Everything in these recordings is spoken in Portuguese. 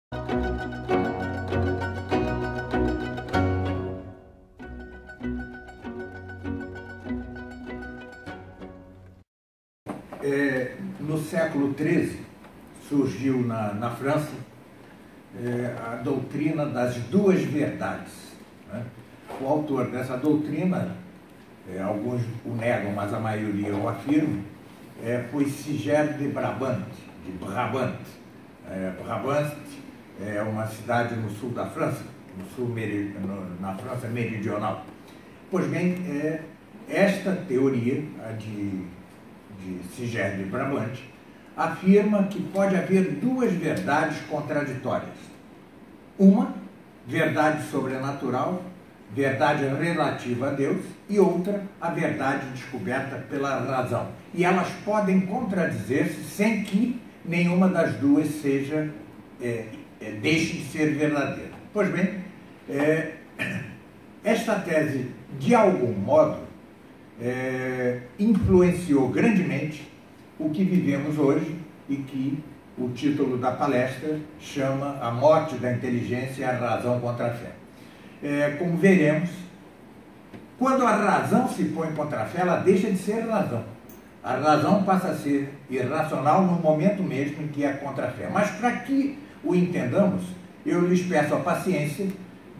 No século XIII surgiu na França a doutrina das duas verdades, né? O autor dessa doutrina, alguns o negam, mas a maioria o afirma, foi Sigeer de Brabant, de Brabant. Brabant é uma cidade no sul da França, na França meridional. Pois bem, esta teoria, a de Sigeer de Brabant, afirma que pode haver duas verdades contraditórias. Uma, verdade sobrenatural, verdade relativa a Deus, e outra, a verdade descoberta pela razão. E elas podem contradizer-se sem que nenhuma das duas seja, deixe de ser verdadeira. Pois bem, esta tese, de algum modo, influenciou grandemente o que vivemos hoje e que o título da palestra chama A Morte da Inteligência e a Razão contra a Fé. Como veremos, quando a razão se põe contra a fé, ela deixa de ser razão. A razão passa a ser irracional no momento mesmo em que é contra a fé. Mas para que o entendamos, eu lhes peço a paciência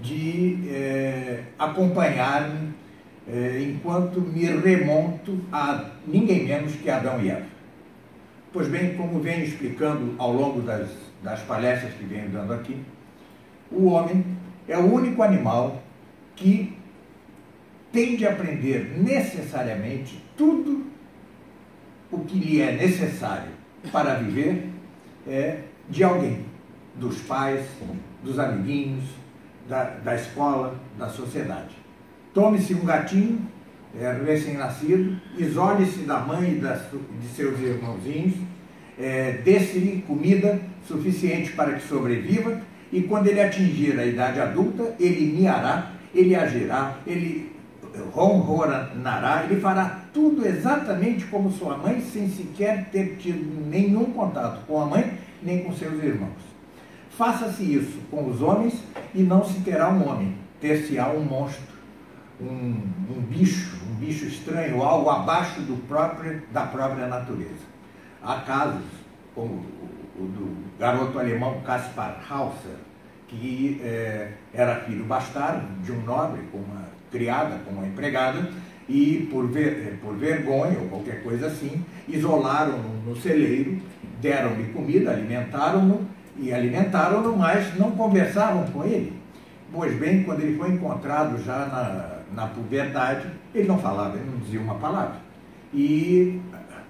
de acompanhar-me enquanto me remonto a ninguém menos que Adão e Eva. Pois bem, como venho explicando ao longo das palestras que venho dando aqui, o homem é o único animal que tem de aprender necessariamente tudo o que lhe é necessário para viver de alguém, dos pais, dos amiguinhos, da escola, da sociedade. Tome-se um gatinho recém-nascido, isole-se da mãe e de seus irmãozinhos, dê-se-lhe comida suficiente para que sobreviva, e quando ele atingir a idade adulta, ele miará, ele agirá, ele ronronará, ele fará tudo exatamente como sua mãe, sem sequer ter tido nenhum contato com a mãe, nem com seus irmãos. Faça-se isso com os homens e não se terá um homem, ter-se-á um monstro, um bicho estranho, algo abaixo da própria natureza. Há casos, como o do garoto alemão Caspar Hauser, que era filho bastardo de um nobre, com uma criada, com uma empregada, e por vergonha ou qualquer coisa assim, isolaram-no no celeiro, deram-lhe comida, alimentaram-no, mas não conversavam com ele. Pois bem, quando ele foi encontrado já na puberdade, ele não falava, ele não dizia uma palavra. E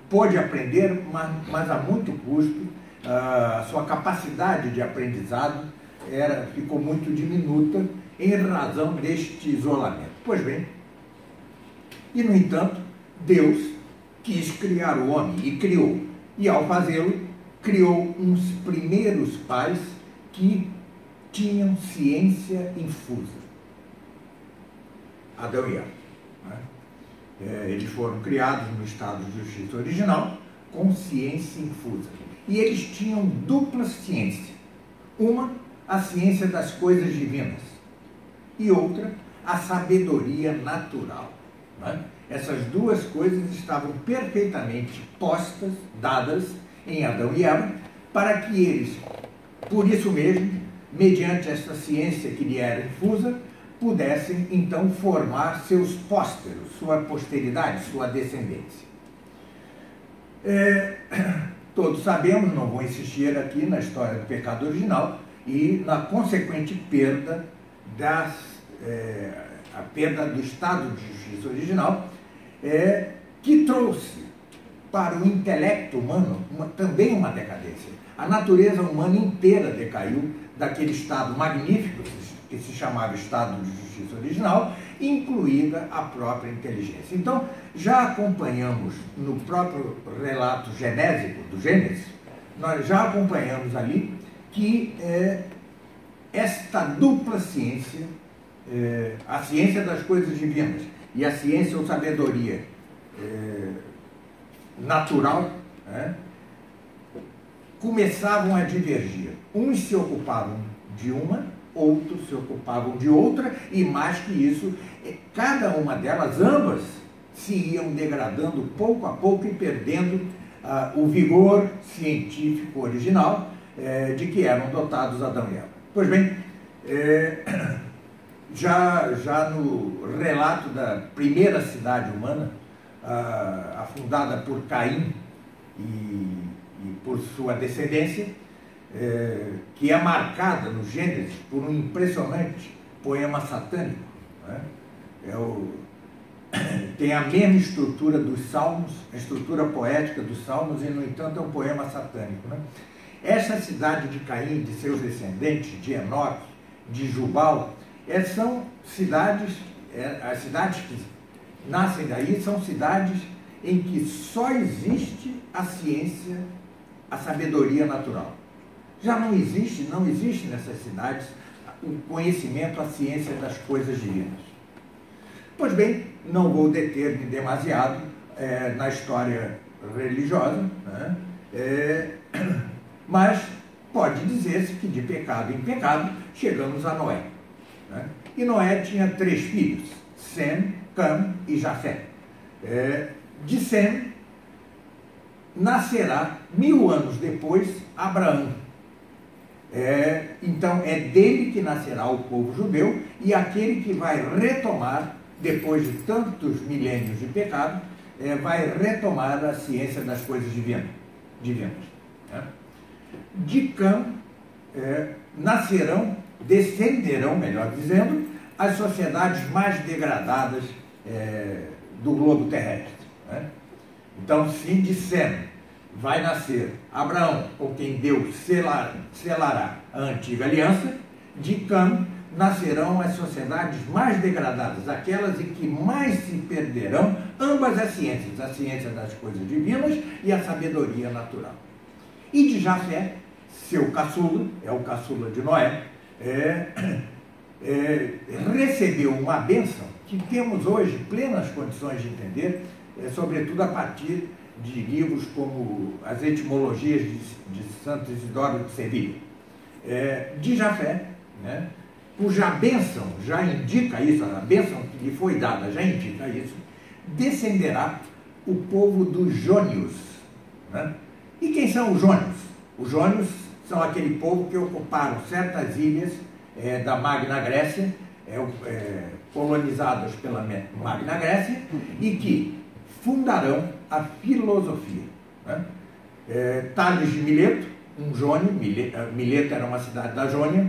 pôde aprender, mas a muito custo. A sua capacidade de aprendizado ficou muito diminuta em razão deste isolamento. Pois bem, e no entanto, Deus quis criar o homem e criou. E ao fazê-lo, criou uns primeiros pais que tinham ciência infusa. Adão e Eva. Eles foram criados no estado de justiça original, com ciência infusa. E eles tinham dupla ciência. Uma, a ciência das coisas divinas. E outra, a sabedoria natural. Essas duas coisas estavam perfeitamente postas, dadas em Adão e Eva, para que eles, por isso mesmo, mediante esta ciência que lhe era infusa, pudessem então formar seus pósteros, sua posteridade, sua descendência. Todos sabemos, não vou insistir aqui na história do pecado original e na consequente perda a perda do estado de justiça original, que trouxe para o intelecto humano também uma decadência. A natureza humana inteira decaiu daquele estado magnífico que se chamava estado de justiça original, incluída a própria inteligência. Então, já acompanhamos no próprio relato genésico do Gênesis, nós já acompanhamos ali que esta dupla ciência, a ciência das coisas divinas e a ciência ou sabedoria natural, começavam a divergir. Uns se ocupavam de uma, outros se ocupavam de outra, e mais que isso, cada uma delas, ambas, se iam degradando pouco a pouco e perdendo o vigor científico original de que eram dotados Adão e Eva. Pois bem, já no relato da primeira cidade humana, afundada por Caim e por sua descendência, que é marcada no Gênesis por um impressionante poema satânico, né? Tem a mesma estrutura dos Salmos, a estrutura poética dos Salmos, e, no entanto, é um poema satânico, né? Essa cidade de Caim, de seus descendentes, de Enoque, de Jubal, são cidades, as cidades que nascem daí são cidades em que só existe a ciência, a sabedoria natural. Já não existe nessas cidades o conhecimento, a ciência das coisas divinas. Pois bem, não vou deter-me demasiado na história religiosa, né? Mas pode dizer-se que de pecado em pecado chegamos a Noé, né? E Noé tinha 3 filhos, Sem, Cam e Jafé. De Sem nascerá 1000 anos depois Abraão. Então é dele que nascerá o povo judeu, e aquele que vai retomar, depois de tantos milênios de pecado, vai retomar a ciência das coisas divinas. Né? De Cam descenderão, melhor dizendo, as sociedades mais degradadas do globo terrestre, né? Então, sim, de Sem vai nascer Abraão, com quem Deus selará a antiga aliança. De Cam nascerão as sociedades mais degradadas, aquelas em que mais se perderão ambas as ciências, a ciência das coisas divinas e a sabedoria natural. E de Jafé, seu caçula, o caçula de Noé, recebeu uma bênção que temos hoje plenas condições de entender, sobretudo a partir de livros como as etimologias de Santo Isidoro de Sevilha. De Jafé, né, cuja bênção já indica isso, a bênção que lhe foi dada já indica isso, descenderá o povo dos jônios, né? E quem são os jônios? Os jônios são aquele povo que ocuparam certas ilhas da Magna Grécia, colonizadas pela Magna Grécia, e que fundarão a filosofia, né? Tales de Mileto, um jônio, Mileto era uma cidade da Jônia,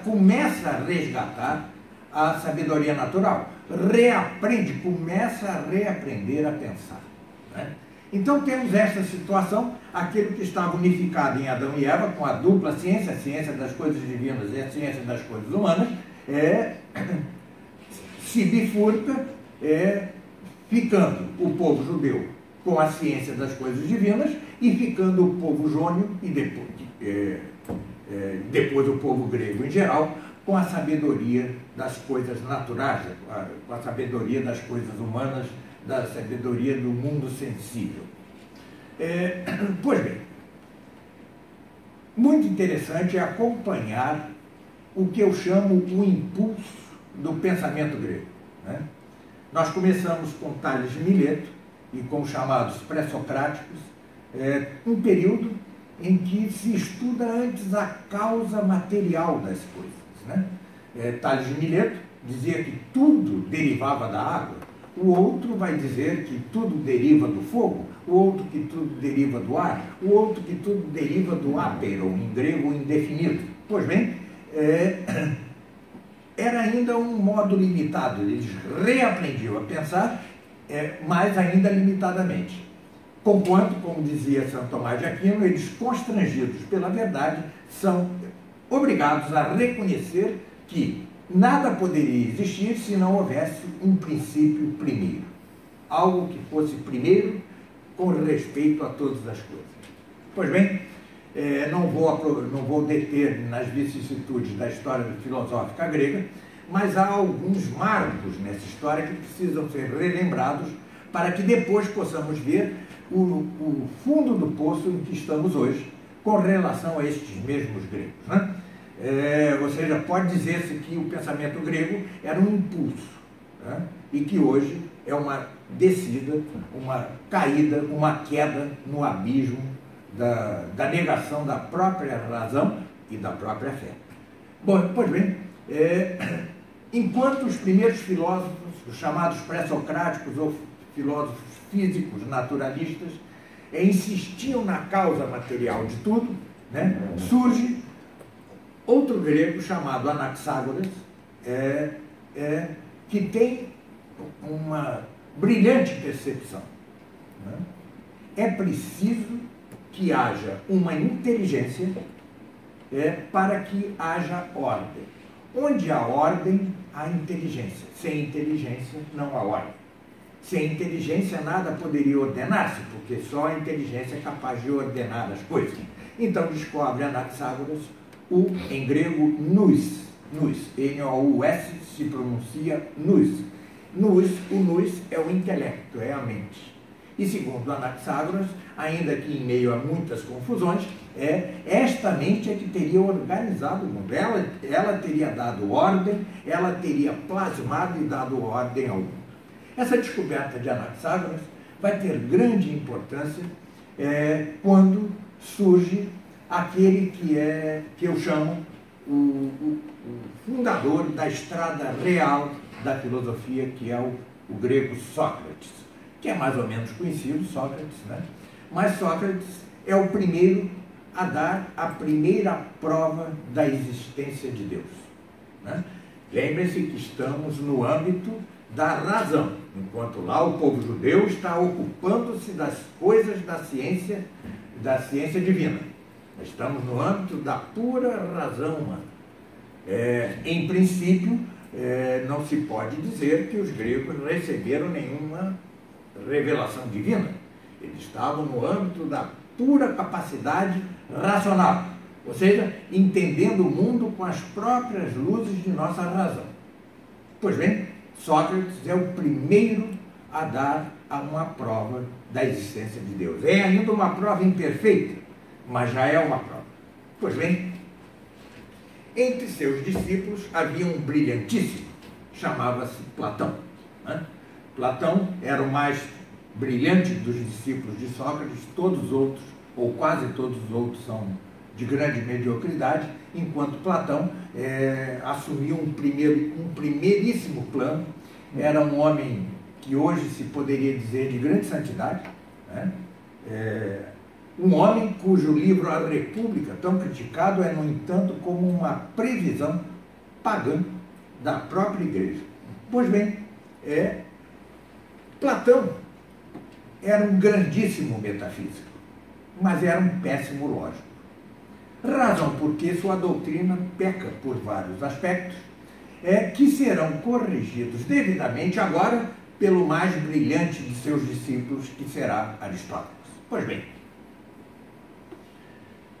começa a resgatar a sabedoria natural, começa a reaprender a pensar, né? Então temos esta situação, aquilo que estava unificado em Adão e Eva, com a dupla ciência, a ciência das coisas divinas e a ciência das coisas humanas, se bifurca, ficando o povo judeu com a ciência das coisas divinas e ficando o povo jônio e depois o povo grego em geral, com a sabedoria das coisas naturais, com a sabedoria das coisas humanas, da sabedoria do mundo sensível. Pois bem, muito interessante é acompanhar o que eu chamo o impulso do pensamento grego, né? Nós começamos com Tales de Mileto e com os chamados pré-socráticos, um período em que se estuda antes a causa material das coisas, né? Tales de Mileto dizia que tudo derivava da água, o outro vai dizer que tudo deriva do fogo, o outro que tudo deriva do ar, o outro que tudo deriva do ápero, em grego indefinido. Pois bem, era ainda um modo limitado, eles reaprendiam a pensar, mas ainda limitadamente. Conquanto, como dizia Santo Tomás de Aquino, eles, constrangidos pela verdade, são obrigados a reconhecer que nada poderia existir se não houvesse um princípio primeiro. Algo que fosse primeiro com respeito a todas as coisas. Pois bem, não vou deter nas vicissitudes da história filosófica grega, mas há alguns marcos nessa história que precisam ser relembrados para que depois possamos ver o fundo do poço em que estamos hoje com relação a estes mesmos gregos, né? Ou seja, pode dizer-se que o pensamento grego era um impulso, né? E que hoje é uma descida, uma caída, uma queda no abismo da negação da própria razão e da própria fé. Bom, pois bem, enquanto os primeiros filósofos, os chamados pré-socráticos ou filósofos físicos naturalistas, insistiam na causa material de tudo, né, surge outro grego chamado Anaxágoras, que tem uma brilhante percepção, né? É preciso que haja uma inteligência para que haja ordem. Onde há ordem, há inteligência. Sem inteligência, não há ordem. Sem inteligência, nada poderia ordenar-se, porque só a inteligência é capaz de ordenar as coisas. Então, descobre Anaxágoras em grego, nous, N-O-U-S, se pronuncia nous. O nous é o intelecto, é a mente. E segundo Anaxágoras, ainda que em meio a muitas confusões, esta mente é que teria organizado o mundo. Ela teria dado ordem, ela teria plasmado e dado ordem ao mundo. Essa descoberta de Anaxágoras vai ter grande importância quando surge aquele que eu chamo o fundador da estrada real da filosofia, que é o grego Sócrates, que é mais ou menos conhecido, Sócrates, né? Mas Sócrates é o primeiro a dar a primeira prova da existência de Deus, né? Lembrem-se que estamos no âmbito da razão, enquanto lá o povo judeu está ocupando-se das coisas da ciência divina. Estamos no âmbito da pura razão humana. Em princípio, não se pode dizer que os gregos receberam nenhuma revelação divina. Eles estavam no âmbito da pura capacidade racional, ou seja, entendendo o mundo com as próprias luzes de nossa razão. Pois bem, Sócrates é o primeiro a dar uma prova da existência de Deus. É ainda uma prova imperfeita, mas já é uma prova. Pois bem, entre seus discípulos havia um brilhantíssimo, chamava-se Platão, né? Platão era o mais brilhante dos discípulos de Sócrates. Todos os outros, ou quase todos os outros, são de grande mediocridade, enquanto Platão assumiu um primeiríssimo plano. Era um homem que hoje se poderia dizer de grande santidade, né? Um homem cujo livro A República, tão criticado, é, no entanto, como uma previsão pagã da própria igreja. Pois bem, Platão era um grandíssimo metafísico, mas era um péssimo lógico. Razão porque sua doutrina peca por vários aspectos, que serão corrigidos devidamente agora pelo mais brilhante de seus discípulos, que será Aristóteles. Pois bem,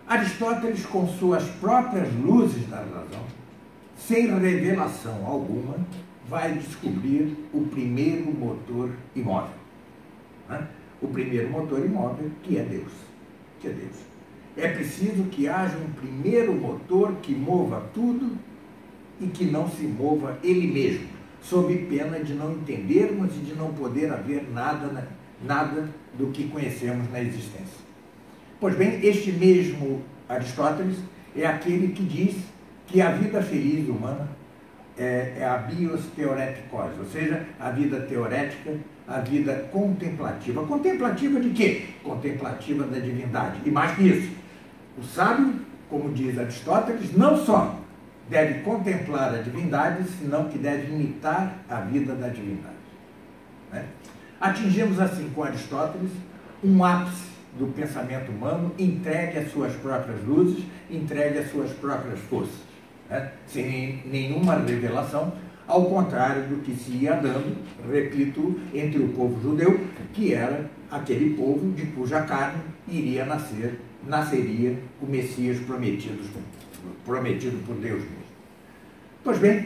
Aristóteles, com suas próprias luzes da razão, sem revelação alguma, vai descobrir o primeiro motor imóvel, né? O primeiro motor imóvel, que é Deus. É preciso que haja um primeiro motor que mova tudo e que não se mova ele mesmo, sob pena de não entendermos e de não poder haver nada do que conhecemos na existência. Pois bem, este mesmo Aristóteles é aquele que diz que a vida feliz humana é a bios theoretikos, ou seja, a vida teorética, a vida contemplativa. Contemplativa de quê? Contemplativa da divindade. E mais que isso, o sábio, como diz Aristóteles, não só deve contemplar a divindade, senão que deve imitar a vida da divindade, né? Atingimos assim com Aristóteles um ápice do pensamento humano, entregue às suas próprias luzes, entregue às suas próprias forças, né? Sem nenhuma revelação, ao contrário do que se ia dando, repito, entre o povo judeu, que era aquele povo de cuja carne nasceria o Messias prometido por Deus mesmo. Pois bem,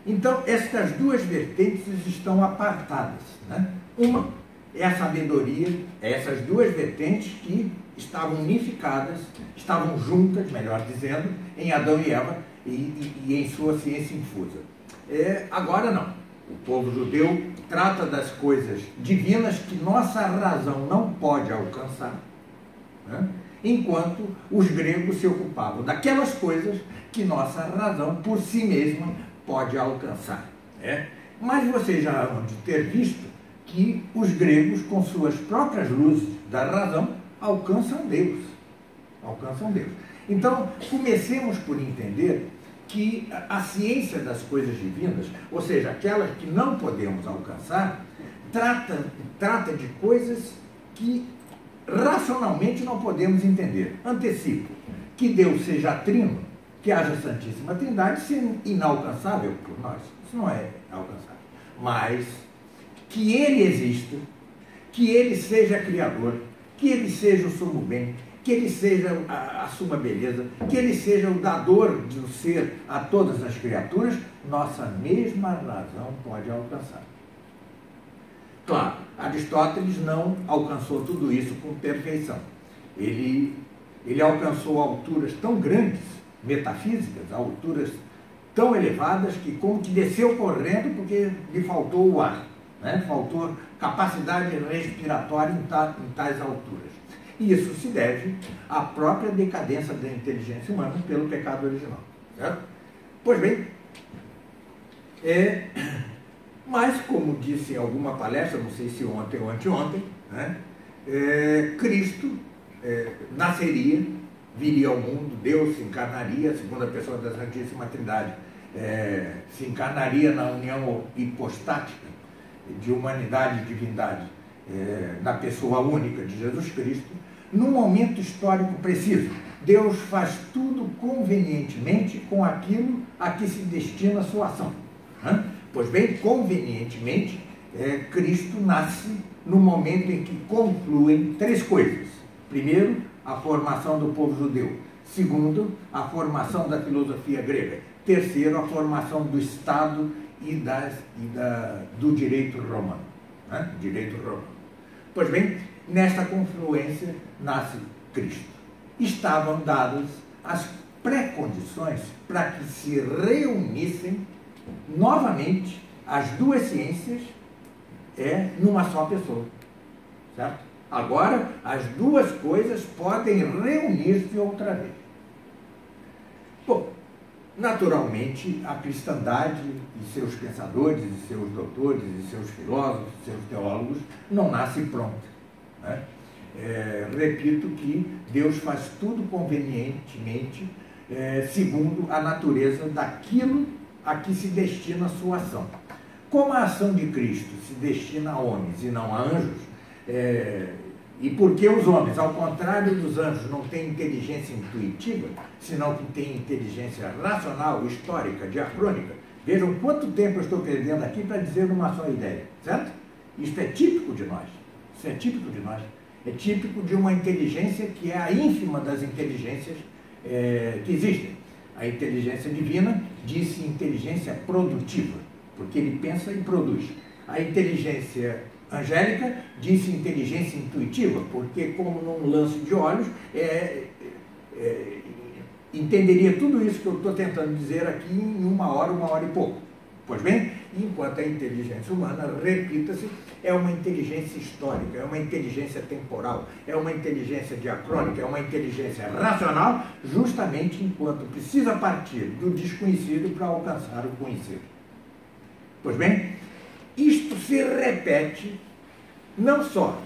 então estas duas vertentes estão apartadas, né? Uma é a sabedoria, é essas duas vertentes que estavam unificadas, estavam juntas, melhor dizendo, em Adão e Eva e em sua ciência infusa. Agora não. O povo judeu trata das coisas divinas que nossa razão não pode alcançar, né? Enquanto os gregos se ocupavam daquelas coisas que nossa razão por si mesma pode alcançar. Mas vocês já hão de ter visto que os gregos, com suas próprias luzes da razão, alcançam Deus. Alcançam Deus. Então, comecemos por entender que a ciência das coisas divinas, ou seja, aquelas que não podemos alcançar, trata de coisas que racionalmente não podemos entender. Antecipo que Deus seja trino, que haja Santíssima Trindade, isso é inalcançável por nós. Isso não é alcançável. Mas que Ele exista, que Ele seja Criador, que Ele seja o sumo bem, que Ele seja a suma beleza, que Ele seja o dador do ser a todas as criaturas, nossa mesma razão pode alcançar. Claro, Aristóteles não alcançou tudo isso com perfeição. Ele alcançou alturas tão grandes, metafísicas, alturas tão elevadas, que como que desceu correndo porque lhe faltou o ar, né? Faltou capacidade respiratória em tais alturas. E isso se deve à própria decadência da inteligência humana pelo pecado original. Certo? Pois bem, mas como disse em alguma palestra, não sei se ontem ou anteontem, né, Cristo nasceria, viria ao mundo, Deus se encarnaria, a segunda pessoa da Santíssima Trindade, se encarnaria na união hipostática de humanidade e divindade, na pessoa única de Jesus Cristo, num momento histórico preciso. Deus faz tudo convenientemente com aquilo a que se destina a sua ação. Né? Pois bem, convenientemente, Cristo nasce no momento em que concluem três coisas. Primeiro, a formação do povo judeu. Segundo, a formação da filosofia grega. Terceiro, a formação do Estado e do direito romano. Né? Direito romano. Pois bem, nesta confluência nasce Cristo. Estavam dadas as pré-condições para que se reunissem novamente as duas ciências numa só pessoa. Certo? Agora, as duas coisas podem reunir-se outra vez. Bom, naturalmente, a cristandade e seus pensadores, e seus doutores, e seus filósofos, e seus teólogos, não nasce pronta. Né? Repito que Deus faz tudo convenientemente, segundo a natureza daquilo a que se destina a sua ação. Como a ação de Cristo se destina a homens e não a anjos, e porque os homens, ao contrário dos anjos, não têm inteligência intuitiva, senão que têm inteligência racional, histórica, diacrônica. Vejam quanto tempo eu estou perdendo aqui para dizer uma só ideia, certo? Isto é típico de nós. Isso é típico de nós. É típico de uma inteligência que é a ínfima das inteligências que existem. A inteligência divina diz inteligência produtiva, porque ele pensa e produz. A inteligência angélica diz inteligência intuitiva, porque como num lance de olhos, entenderia tudo isso que eu estou tentando dizer aqui em uma hora e pouco. Pois bem, enquanto a inteligência humana, repita-se, é uma inteligência histórica, é uma inteligência temporal, é uma inteligência diacrônica, é uma inteligência racional, justamente enquanto precisa partir do desconhecido para alcançar o conhecido. Pois bem, isto se repete não só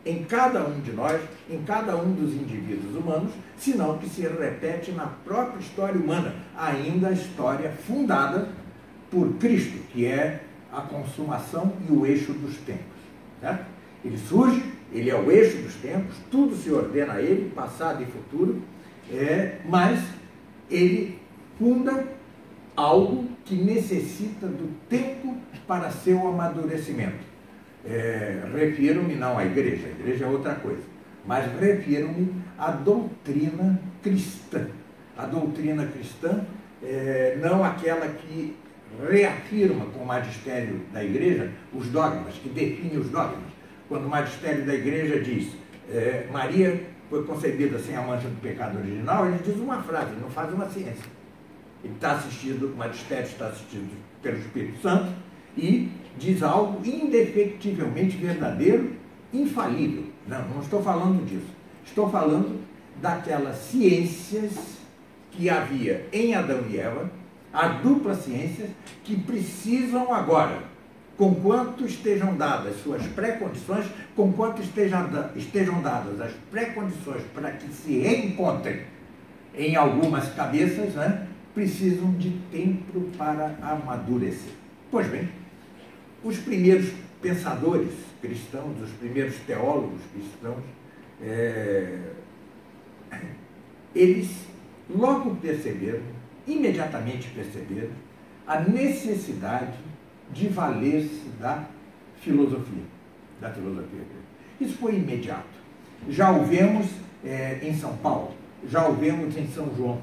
em cada um de nós, em cada um dos indivíduos humanos, senão que se repete na própria história humana, ainda a história fundada por Cristo, que é a consumação e o eixo dos tempos. Certo? Ele surge, ele é o eixo dos tempos, tudo se ordena a ele, passado e futuro, mas ele funda algo que necessita do tempo para seu amadurecimento. Refiro-me não à igreja, a igreja é outra coisa, mas refiro-me à doutrina cristã. A doutrina cristã, não aquela que reafirma com o magistério da igreja os dogmas, que define os dogmas, quando o magistério da igreja diz Maria foi concebida sem a mancha do pecado original, ele diz uma frase, não faz uma ciência. Ele está assistido, o magistério está assistido pelo Espírito Santo e diz algo indefectivelmente verdadeiro, infalível. Não estou falando disso. Estou falando daquelas ciências que havia em Adão e Eva, as duplas ciências que precisam agora, conquanto estejam dadas suas pré-condições, conquanto estejam dadas as pré-condições para que se reencontrem em algumas cabeças, né, precisam de tempo para amadurecer. Pois bem, os primeiros pensadores cristãos, os primeiros teólogos cristãos, eles logo perceberam, imediatamente perceberam, a necessidade de valer-se da filosofia grega. Isso foi imediato. Já o vemos em São Paulo, já o vemos em São João,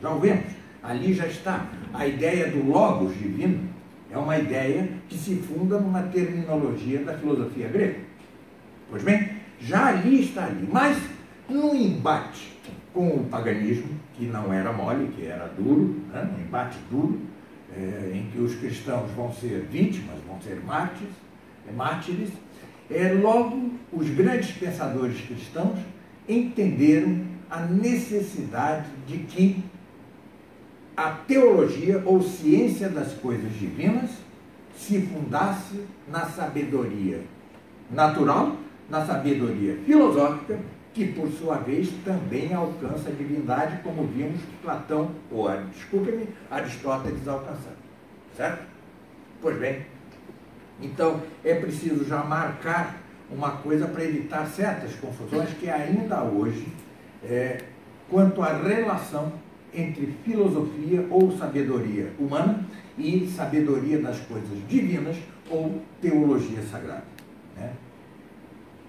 já o vemos. Ali já está. A ideia do logos divino é uma ideia que se funda numa terminologia da filosofia grega. Pois bem, já ali está ali. Mas, num embate com o paganismo, que não era mole, que era duro, né? Um embate duro, em que os cristãos vão ser vítimas, vão ser mártires, logo os grandes pensadores cristãos entenderam a necessidade de que a teologia ou ciência das coisas divinas se fundasse na sabedoria natural, na sabedoria filosófica, que por sua vez também alcança a divindade, como vimos Platão, ou desculpe-me, Aristóteles alcançando. Certo? Pois bem, então é preciso já marcar uma coisa para evitar certas confusões que ainda hoje, quanto à relação entre filosofia ou sabedoria humana e sabedoria das coisas divinas ou teologia sagrada. Né?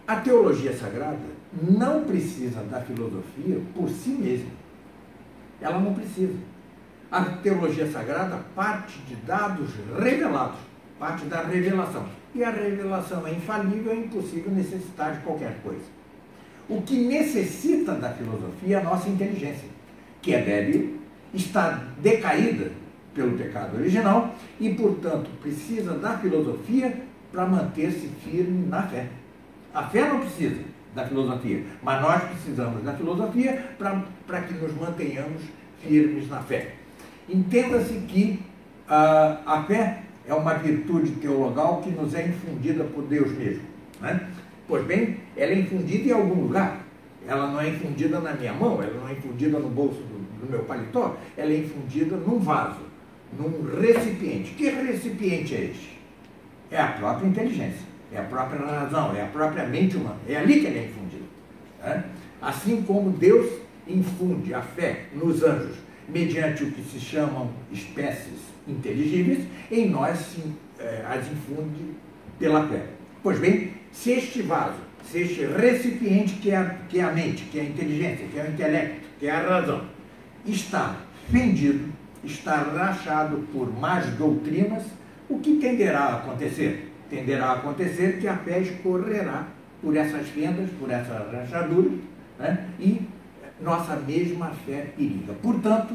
A teologia sagrada não precisa da filosofia por si mesma. Ela não precisa. A teologia sagrada parte de dados revelados, parte da revelação. E a revelação é infalível, é impossível necessitar de qualquer coisa. O que necessita da filosofia é a nossa inteligência, que é débil, está decaída pelo pecado original e, portanto, precisa da filosofia para manter-se firme na fé. A fé não precisa da filosofia, mas nós precisamos da filosofia para que nos mantenhamos firmes na fé. Entenda-se que a fé é uma virtude teologal que nos é infundida por Deus mesmo. Né? Pois bem, ela é infundida em algum lugar. Ela não é infundida na minha mão, ela não é infundida no bolso do meu paletó, ela é infundida num vaso, num recipiente. Que recipiente é este? É a própria inteligência, é a própria razão, é a própria mente humana. É ali que ela é infundida. Né? Assim como Deus infunde a fé nos anjos, mediante o que se chamam espécies inteligíveis, em nós as infunde pela fé. Pois bem, se este vaso, se este recipiente que é a mente, que é a inteligência, que é o intelecto, que é a razão, está fendido, está rachado por más doutrinas, o que tenderá a acontecer? Tenderá a acontecer que a fé escorrerá por essas fendas, por essas rachaduras, né? E nossa mesma fé periga. Portanto,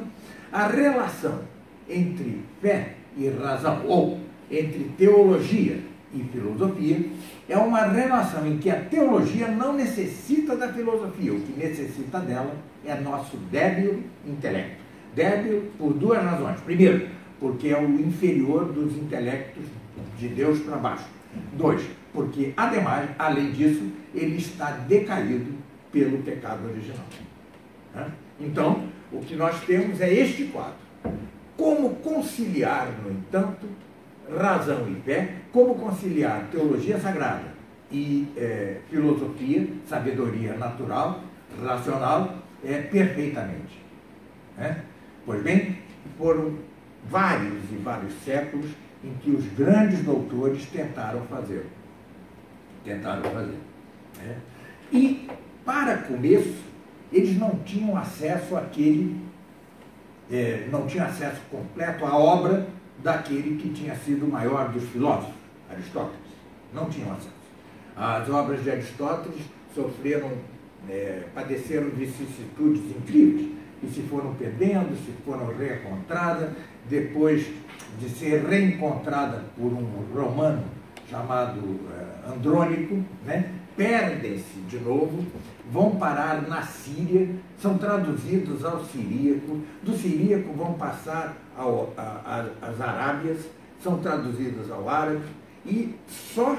a relação entre fé e razão, ou entre teologia e filosofia, é uma relação em que a teologia não necessita da filosofia, o que necessita dela é nosso débil intelecto. Débil por duas razões. Primeiro, porque é o inferior dos intelectos de Deus para baixo. Dois, porque, ademais, além disso, ele está decaído pelo pecado original. Então, o que nós temos é este quadro. Como conciliar, no entanto, razão e fé, como conciliar teologia sagrada e filosofia, sabedoria natural, racional, perfeitamente. Pois bem, foram vários e vários séculos em que os grandes doutores tentaram fazer. E, para começo, eles não tinham acesso não tinham acesso completo à obra daquele que tinha sido o maior dos filósofos, Aristóteles. Não tinham acesso. As obras de Aristóteles padeceram vicissitudes incríveis, e se foram perdendo, se foram reencontradas, depois de ser reencontrada por um romano chamado Andrônico, né? Perdem-se de novo, vão parar na Síria, são traduzidos ao siríaco, do siríaco vão passar às Arábias, são traduzidos ao árabe, e só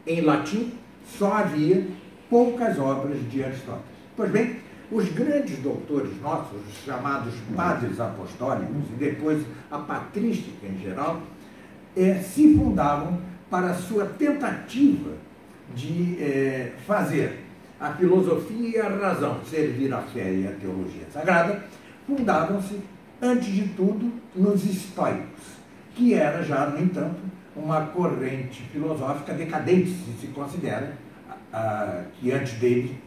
em latim só havia poucas obras de Aristóteles. Pois bem, os grandes doutores nossos, os chamados padres apostólicos, e depois a patrística em geral, se fundavam para a sua tentativa de fazer a filosofia e a razão servir a fé e a teologia sagrada, fundavam-se, antes de tudo, nos estoicos, que era já, no entanto, uma corrente filosófica decadente, se considera que antes dele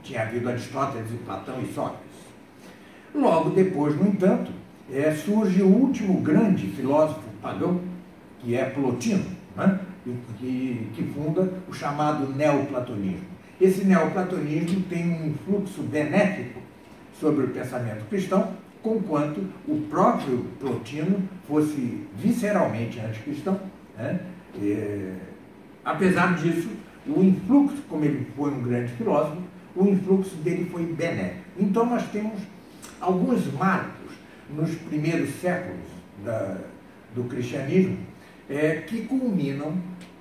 tinha havido Aristóteles e Platão e Sócrates. Logo depois, no entanto, surge o último grande filósofo pagão, que é Plotino, né? que funda o chamado neoplatonismo. Esse neoplatonismo tem um influxo benéfico sobre o pensamento cristão, conquanto o próprio Plotino fosse visceralmente anticristão, né? Apesar disso, o influxo, como ele foi um grande filósofo, o influxo dele foi benéfico. Então nós temos alguns marcos nos primeiros séculos do cristianismo que culminam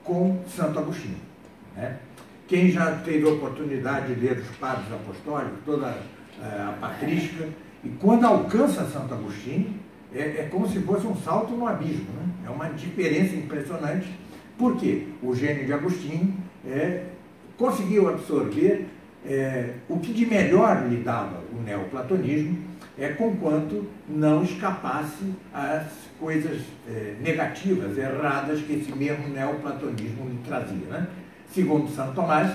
com Santo Agostinho, né? Quem já teve a oportunidade de ler os Padres Apostólicos, toda a patrística, e quando alcança Santo Agostinho, é como se fosse um salto no abismo, né? É uma diferença impressionante, porque o gênio de Agostinho conseguiu absorver o que de melhor lhe dava o neoplatonismo, conquanto não escapasse às coisas negativas, erradas que esse mesmo neoplatonismo lhe trazia, né? Segundo Santo Tomás,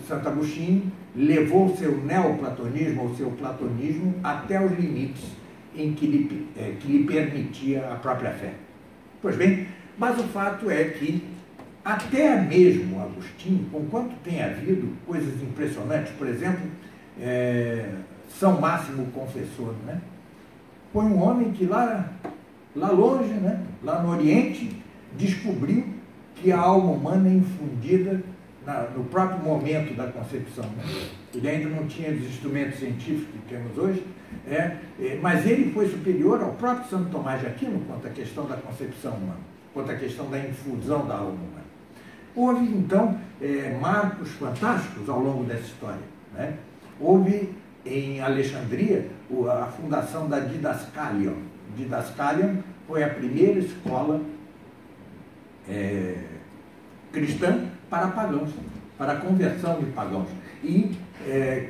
Santo Agostinho levou o seu neoplatonismo, ou seu platonismo, até os limites em que lhe permitia a própria fé. Pois bem, mas o fato é que até mesmo Agostinho, conquanto tem havido coisas impressionantes, por exemplo, São Máximo Confessor, né? Foi um homem que lá longe, né? Lá no Oriente, descobriu que a alma humana é infundida no próprio momento da concepção, né? Ele ainda não tinha os instrumentos científicos que temos hoje, mas ele foi superior ao próprio Santo Tomás de Aquino quanto à questão da concepção humana, quanto à questão da infusão da alma humana. Houve, então, marcos fantásticos ao longo dessa história, né? Houve, em Alexandria, a fundação da Didascalion. Didascalion foi a primeira escola cristã para pagãos, para a conversão de pagãos. E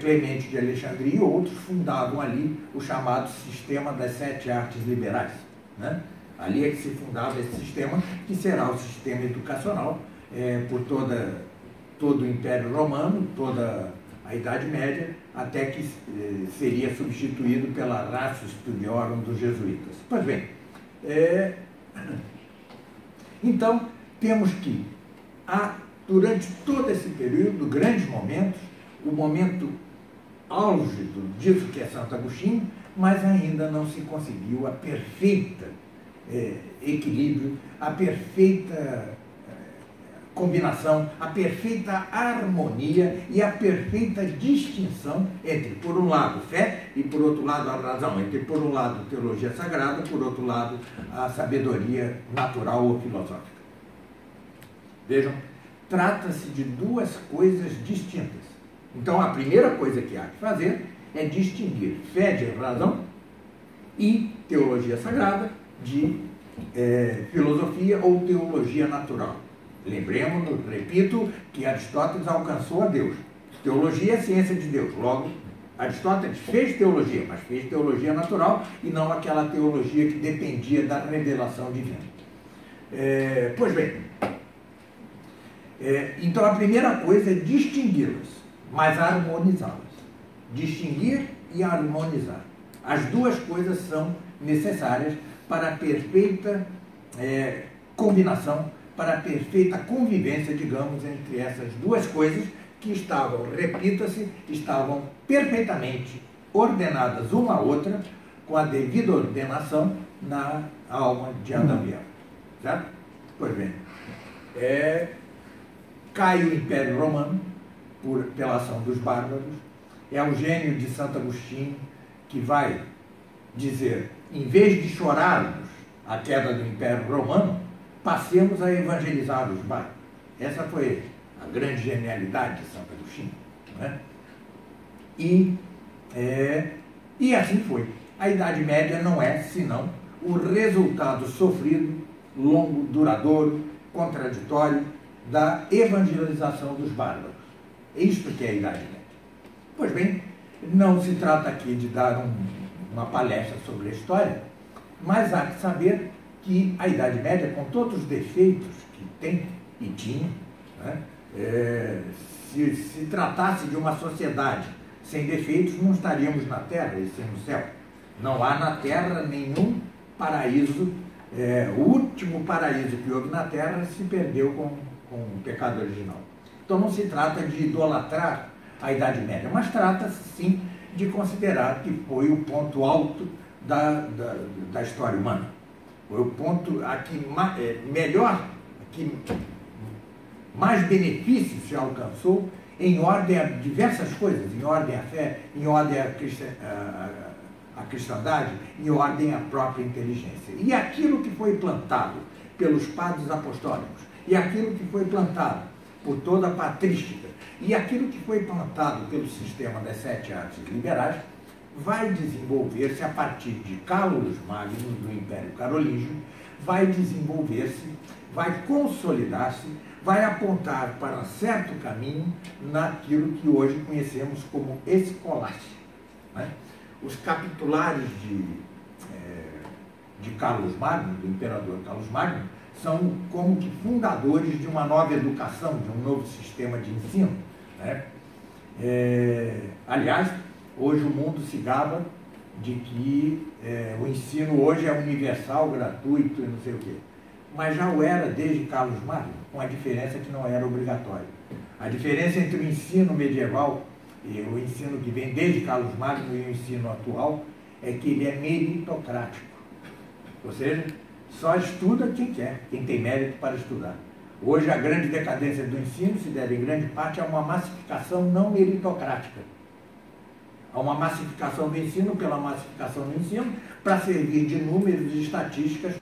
Clemente de Alexandria e outros fundavam ali o chamado sistema das 7 artes liberais, né? Ali é que se fundava esse sistema, que será o sistema educacional por todo o Império Romano, toda a Idade Média, até que seria substituído pela Ratio Studiorum dos jesuítas. Pois bem, então temos que, durante todo esse período, grandes momentos, o momento auge disso que é Santo Agostinho, mas ainda não se conseguiu a perfeita equilíbrio, a perfeita combinação, a perfeita harmonia e a perfeita distinção entre, por um lado, fé e, por outro lado, a razão, entre, por um lado, teologia sagrada, por outro lado, a sabedoria natural ou filosófica. Vejam, trata-se de duas coisas distintas. Então, a primeira coisa que há que fazer é distinguir fé de razão e teologia sagrada de filosofia ou teologia natural. Lembremos, repito, que Aristóteles alcançou a Deus. Teologia é ciência de Deus. Logo, Aristóteles fez teologia, mas fez teologia natural e não aquela teologia que dependia da revelação divina. Pois bem, então a primeira coisa é distingui-las, mas harmonizá-las. Distinguir e harmonizar. As duas coisas são necessárias para a perfeita combinação, para a perfeita convivência, digamos, entre essas duas coisas que estavam, repita-se, estavam perfeitamente ordenadas uma à outra, com a devida ordenação na alma de Adão e Eva. Certo? Pois bem, cai o Império Romano pela ação dos bárbaros. É o gênio de Santo Agostinho que vai dizer, em vez de chorarmos a queda do Império Romano, passemos a evangelizar os bárbaros. Essa foi a grande genialidade de Santo Agostinho. Não é? E assim foi. A Idade Média não é, senão, o resultado sofrido, longo, duradouro, contraditório, da evangelização dos bárbaros. É isto que é a Idade Média. Pois bem, não se trata aqui de dar uma palestra sobre a história, mas há que saber que a Idade Média, com todos os defeitos que tem e tinha, né, se tratasse de uma sociedade sem defeitos, não estaríamos na Terra e sim no céu. Não há na Terra nenhum paraíso. O último paraíso que houve na Terra se perdeu com o pecado original. Então não se trata de idolatrar a Idade Média, mas trata-se sim de considerar que foi o ponto alto da história humana. Foi o ponto a que mais benefícios se alcançou em ordem a diversas coisas, em ordem à fé, em ordem à cristandade, em ordem à própria inteligência. E aquilo que foi plantado pelos padres apostólicos, e aquilo que foi plantado por toda a patrística, e aquilo que foi plantado pelo sistema das 7 artes liberais, vai desenvolver-se a partir de Carlos Magno, do Império Carolíngio, vai desenvolver-se, vai consolidar-se, vai apontar para certo caminho naquilo que hoje conhecemos como escolástico. Né? Os capitulares de Carlos Magno, do imperador Carlos Magno, são como que fundadores de uma nova educação, de um novo sistema de ensino. Né? Aliás, hoje o mundo se gaba de que o ensino hoje é universal, gratuito e não sei o quê. Mas já o era desde Carlos Magno, com a diferença que não era obrigatório. A diferença entre o ensino medieval e o ensino que vem desde Carlos Magno e o ensino atual é que ele é meritocrático. Ou seja, só estuda quem quer, quem tem mérito para estudar. Hoje a grande decadência do ensino se deve em grande parte a uma massificação não meritocrática. A uma massificação do ensino pela massificação do ensino para servir de números e estatísticas.